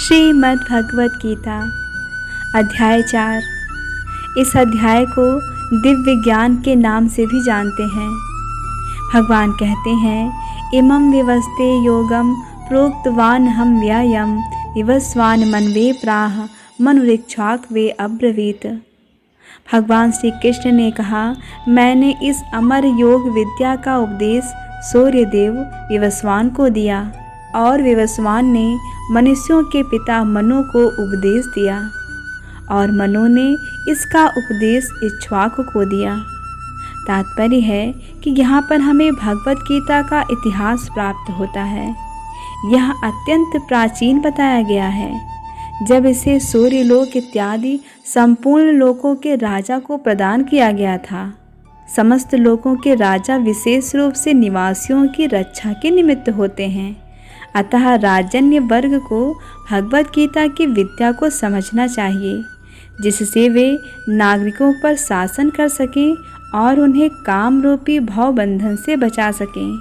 श्रीमद् भगवत गीता अध्याय 4। इस अध्याय को दिव्य ज्ञान के नाम से भी जानते हैं। भगवान कहते हैं, इमं विवस्ते योगम प्रोक्तवान हम व्यायम विवस्वान मनवे प्राह मनुरिक्षाक अब्रवीत। भगवान श्री कृष्ण ने कहा, मैंने इस अमर योग विद्या का उपदेश सूर्यदेव विवस्वान को दिया और विवस्वान ने मनुष्यों के पिता मनु को उपदेश दिया और मनु ने इसका उपदेश इक्ष्वाकु को दिया। तात्पर्य है कि यहाँ पर हमें भगवत गीता का इतिहास प्राप्त होता है। यह अत्यंत प्राचीन बताया गया है, जब इसे सूर्यलोक इत्यादि संपूर्ण लोकों के राजा को प्रदान किया गया था। समस्त लोकों के राजा विशेष रूप से निवासियों की रक्षा के निमित्त होते हैं। अतः राजन्य वर्ग को भगवत गीता की विद्या को समझना चाहिए, जिससे वे नागरिकों पर शासन कर सकें और उन्हें काम रूपी भव बंधन से बचा सकें।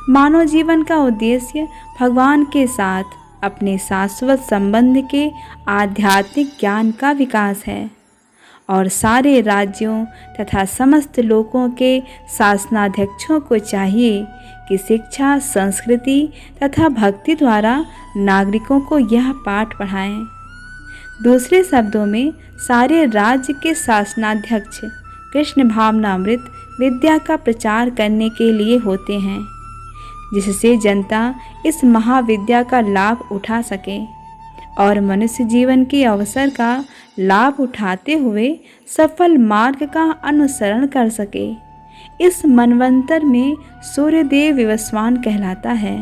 मानव जीवन का उद्देश्य भगवान के साथ अपने शाश्वत संबंध के आध्यात्मिक ज्ञान का विकास है और सारे राज्यों तथा समस्त लोकों के शासनाध्यक्षों को चाहिए कि शिक्षा, संस्कृति तथा भक्ति द्वारा नागरिकों को यह पाठ पढ़ाएं। दूसरे शब्दों में, सारे राज्य के शासनाध्यक्ष कृष्ण भावनामृत विद्या का प्रचार करने के लिए होते हैं, जिससे जनता इस महाविद्या का लाभ उठा सके और मनुष्य जीवन के अवसर का लाभ उठाते हुए सफल मार्ग का अनुसरण कर सके। इस मनवंतर में सूर्यदेव विवस्वान कहलाता है,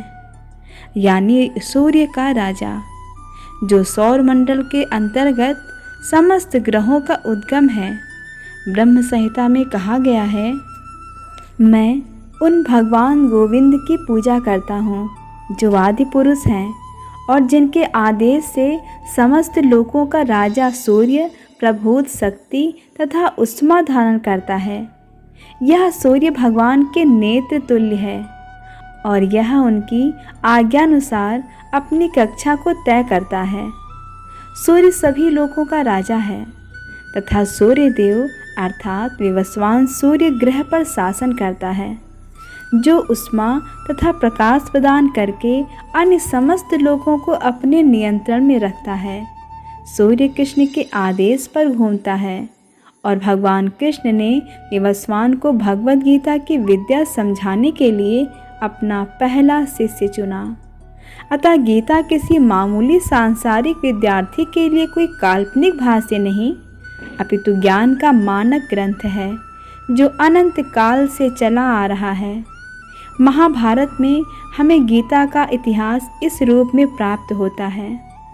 यानी सूर्य का राजा, जो सौर मंडल के अंतर्गत समस्त ग्रहों का उद्गम है। ब्रह्म संहिता में कहा गया है, मैं उन भगवान गोविंद की पूजा करता हूँ जो आदि पुरुष हैं और जिनके आदेश से समस्त लोकों का राजा सूर्य प्रभुत शक्ति तथा उष्मा धारण करता है। यह सूर्य भगवान के नेत्र तुल्य है और यह उनकी आज्ञानुसार अपनी कक्षा को तय करता है। सूर्य सभी लोकों का राजा है तथा सूर्यदेव अर्थात विवस्वान सूर्य ग्रह पर शासन करता है, जो उष्मा तथा प्रकाश प्रदान करके अन्य समस्त लोगों को अपने नियंत्रण में रखता है। सूर्य कृष्ण के आदेश पर घूमता है और भगवान कृष्ण ने विवस्वान को भगवत गीता की विद्या समझाने के लिए अपना पहला शिष्य चुना। अतः गीता किसी मामूली सांसारिक विद्यार्थी के लिए कोई काल्पनिक भाष्य नहीं, अपितु ज्ञान का मानक ग्रंथ है जो अनंत काल से चला आ रहा है। महाभारत में हमें गीता का इतिहास इस रूप में प्राप्त होता है।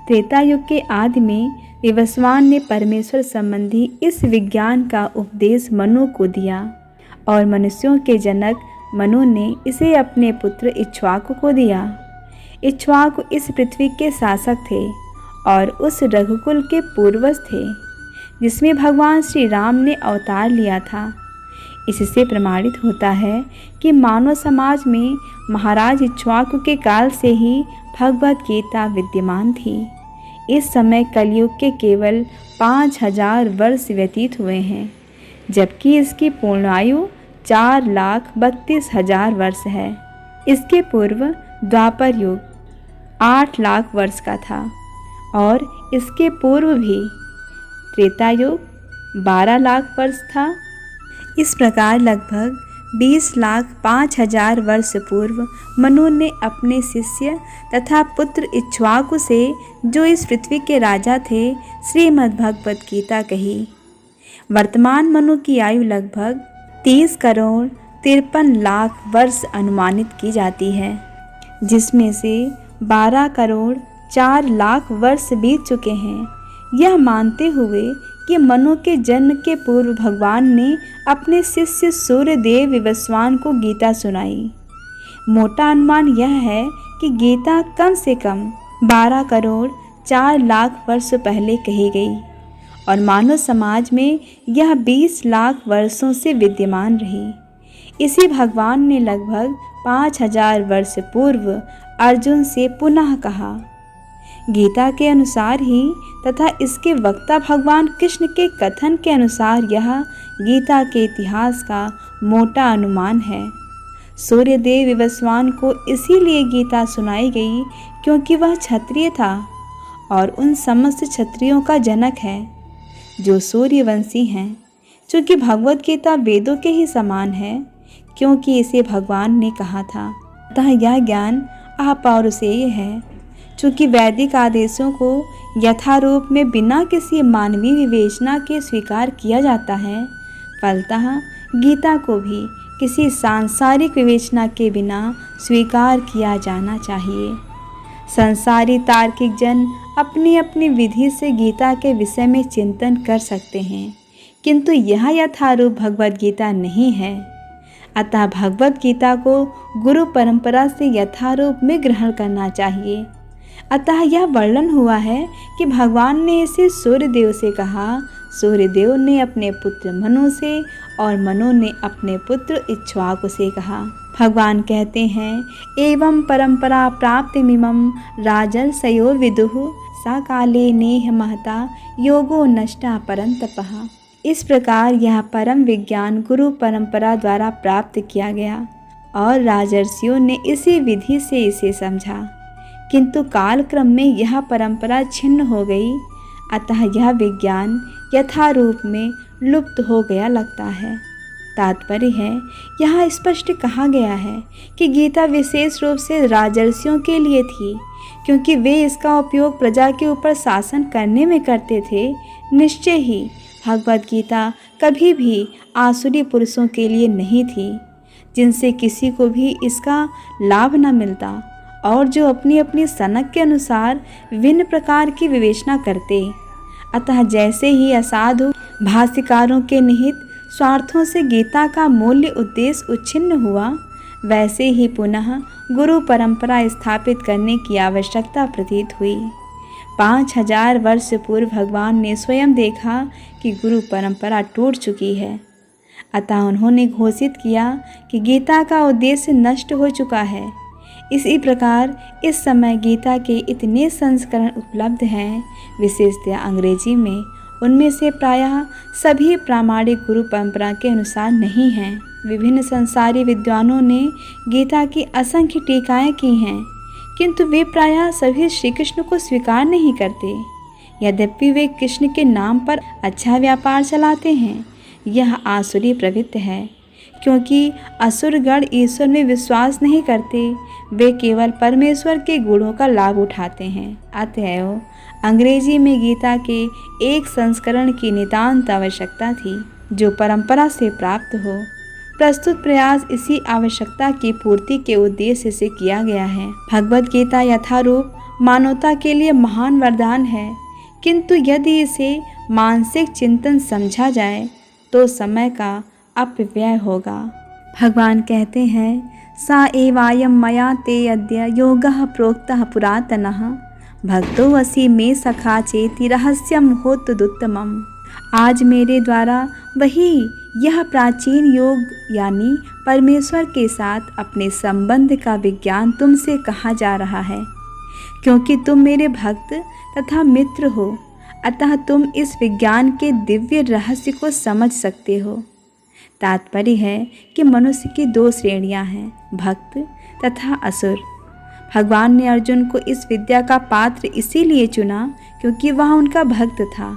त्रेता युग के आदि में विवस्वान ने परमेश्वर संबंधी इस विज्ञान का उपदेश मनु को दिया और मनुष्यों के जनक मनु ने इसे अपने पुत्र इक्ष्वाकु को दिया। इक्ष्वाकु इस पृथ्वी के शासक थे और उस रघुकुल के पूर्वज थे जिसमें भगवान श्री राम ने अवतार लिया था। इससे प्रमाणित होता है कि मानव समाज में महाराज इक्ष्वाकु के काल से ही भगवत गीता विद्यमान थी। इस समय कलयुग के केवल 5000 वर्ष व्यतीत हुए हैं, जबकि इसकी पूर्ण आयु 4,32,000 वर्ष है। इसके पूर्व द्वापर युग 8 लाख वर्ष का था और इसके पूर्व भी त्रेता युग 12 लाख वर्ष था। इस प्रकार लगभग 20,05,000 वर्ष पूर्व मनु ने अपने शिष्य तथा पुत्र इक्ष्वाकु से, जो इस पृथ्वी के राजा थे, श्रीमद् भगवत गीता कही। वर्तमान मनु की आयु लगभग 30 करोड़ 53 लाख वर्ष अनुमानित की जाती है, जिसमें से 12 करोड़ 4 लाख वर्ष बीत चुके हैं। यह मानते हुए कि मनु के जन्म के पूर्व भगवान ने अपने शिष्य सूर्यदेव विवस्वान को गीता सुनाई। मोटा अनुमान यह है कि गीता कम से कम 12 करोड़ 4 लाख वर्ष पहले कही गई और मानव समाज में यह 20 लाख वर्षों से विद्यमान रही। इसी भगवान ने लगभग 5000 वर्ष पूर्व अर्जुन से पुनः कहा, गीता के अनुसार ही तथा इसके वक्ता भगवान कृष्ण के कथन के अनुसार यह गीता के इतिहास का मोटा अनुमान है। सूर्यदेव विवस्वान को इसीलिए गीता सुनाई गई क्योंकि वह क्षत्रिय था और उन समस्त क्षत्रियों का जनक है जो सूर्यवंशी हैं। चूँकि भगवत गीता वेदों के ही समान है क्योंकि इसे भगवान ने कहा था, अतः यह ज्ञान अपौरुषेय है। चूँकि वैदिक आदेशों को यथारूप में बिना किसी मानवीय विवेचना के स्वीकार किया जाता है, फलतः गीता को भी किसी सांसारिक विवेचना के बिना स्वीकार किया जाना चाहिए। संसारी तार्किक जन अपनी अपनी विधि से गीता के विषय में चिंतन कर सकते हैं, किंतु यह यथारूप भगवद गीता नहीं है। अतः भगवद गीता को गुरु परंपरा से यथारूप में ग्रहण करना चाहिए। अतः यह वर्णन हुआ है कि भगवान ने इसे सूर्यदेव से कहा, सूर्यदेव ने अपने पुत्र मनु से और मनु ने अपने पुत्र इक्ष्वाकु से कहा। भगवान कहते हैं, एवं परंपरा प्राप्तिमिमं राजर्षयो विदुः सा काले नेह महता योगो नष्टा परंतपः। इस प्रकार यह परम विज्ञान गुरु परंपरा द्वारा प्राप्त किया गया और राजर्षियों ने इसी विधि से इसे समझा, किंतु कालक्रम में यह परंपरा छिन्न हो गई, अतः यह विज्ञान यथारूप में लुप्त हो गया लगता है। तात्पर्य है, यहाँ स्पष्ट कहा गया है कि गीता विशेष रूप से राजर्षियों के लिए थी, क्योंकि वे इसका उपयोग प्रजा के ऊपर शासन करने में करते थे। निश्चय ही भगवद गीता कभी भी आसुरी पुरुषों के लिए नहीं थी, जिनसे किसी को भी इसका लाभ न मिलता और जो अपनी अपनी सनक के अनुसार विभिन्न प्रकार की विवेचना करते। अतः जैसे ही असाधु भाष्यकारों के निहित स्वार्थों से गीता का मूल्य उद्देश्य उच्छिन्न हुआ, वैसे ही पुनः गुरु परंपरा स्थापित करने की आवश्यकता प्रतीत हुई। 5000 वर्ष पूर्व भगवान ने स्वयं देखा कि गुरु परंपरा टूट चुकी है, अतः उन्होंने घोषित किया कि गीता का उद्देश्य नष्ट हो चुका है। इसी प्रकार इस समय गीता के इतने संस्करण उपलब्ध हैं, विशेषतः अंग्रेजी में, उनमें से प्रायः सभी प्रामाणिक गुरु परंपरा के अनुसार नहीं हैं। विभिन्न संसारी विद्वानों ने गीता की असंख्य टीकाएँ की हैं, किंतु वे प्रायः सभी श्री कृष्ण को स्वीकार नहीं करते। यद्यपि वे कृष्ण के नाम पर अच्छा व्यापार चलाते हैं, यह आसुरी प्रवृत्ति है, क्योंकि असुरगण ईश्वर में विश्वास नहीं करते, वे केवल परमेश्वर के गुणों का लाभ उठाते हैं। अतएव अंग्रेजी में गीता के एक संस्करण की नितांत आवश्यकता थी, जो परंपरा से प्राप्त हो। प्रस्तुत प्रयास इसी आवश्यकता की पूर्ति के उद्देश्य से किया गया है। भगवद गीता यथारूप मानवता के लिए महान वरदान है, किंतु यदि इसे मानसिक चिंतन समझा जाए तो समय का अपव्यय होगा। भगवान कहते हैं, सा एवायं मया ते अद्य योगः प्रोक्तः पुरातनः भक्तो वसी में सखा चेति रहस्यम होतुदुत्तमम्। आज मेरे द्वारा वही यह प्राचीन योग यानी परमेश्वर के साथ अपने संबंध का विज्ञान तुमसे कहा जा रहा है, क्योंकि तुम मेरे भक्त तथा मित्र हो, अतः तुम इस विज्ञान के दिव्य रहस्य को समझ सकते हो। तात्पर्य है कि मनुष्य की दो श्रेणियां हैं, भक्त तथा असुर। भगवान ने अर्जुन को इस विद्या का पात्र इसीलिए चुना क्योंकि वह उनका भक्त था,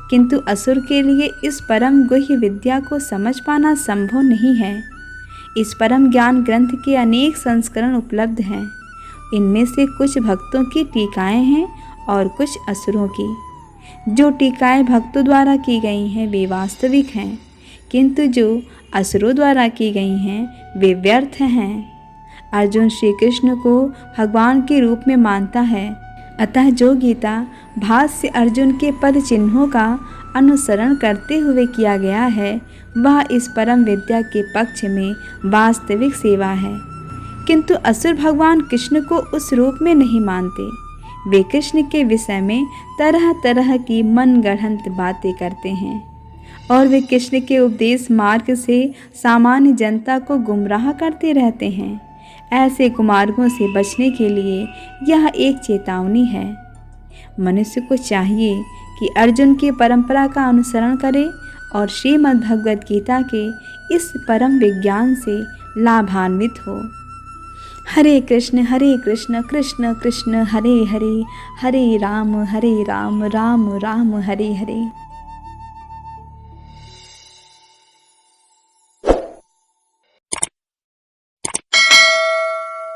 किंतु असुर के लिए इस परम गुह्य विद्या को समझ पाना संभव नहीं है। इस परम ज्ञान ग्रंथ के अनेक संस्करण उपलब्ध हैं। इनमें से कुछ भक्तों की टीकाएं हैं और कुछ असुरों की। जो टीकाएं भक्तों द्वारा की गई हैं वे वास्तविक हैं, किंतु जो असुरों द्वारा की गई हैं वे व्यर्थ हैं। अर्जुन श्री कृष्ण को भगवान के रूप में मानता है, अतः जो गीता भाष्य अर्जुन के पद चिन्हों का अनुसरण करते हुए किया गया है, वह इस परम विद्या के पक्ष में वास्तविक सेवा है। किंतु असुर भगवान कृष्ण को उस रूप में नहीं मानते। वे कृष्ण के विषय में तरह तरह की मनगढ़ंत बातें करते हैं और वे कृष्ण के उपदेश मार्ग से सामान्य जनता को गुमराह करते रहते हैं। ऐसे कुमार्गों से बचने के लिए यह एक चेतावनी है। मनुष्य को चाहिए कि अर्जुन की परंपरा का अनुसरण करे और श्रीमद् भगवद गीता के इस परम विज्ञान से लाभान्वित हो। हरे कृष्ण कृष्ण कृष्ण हरे हरे, हरे राम राम राम हरे हरे।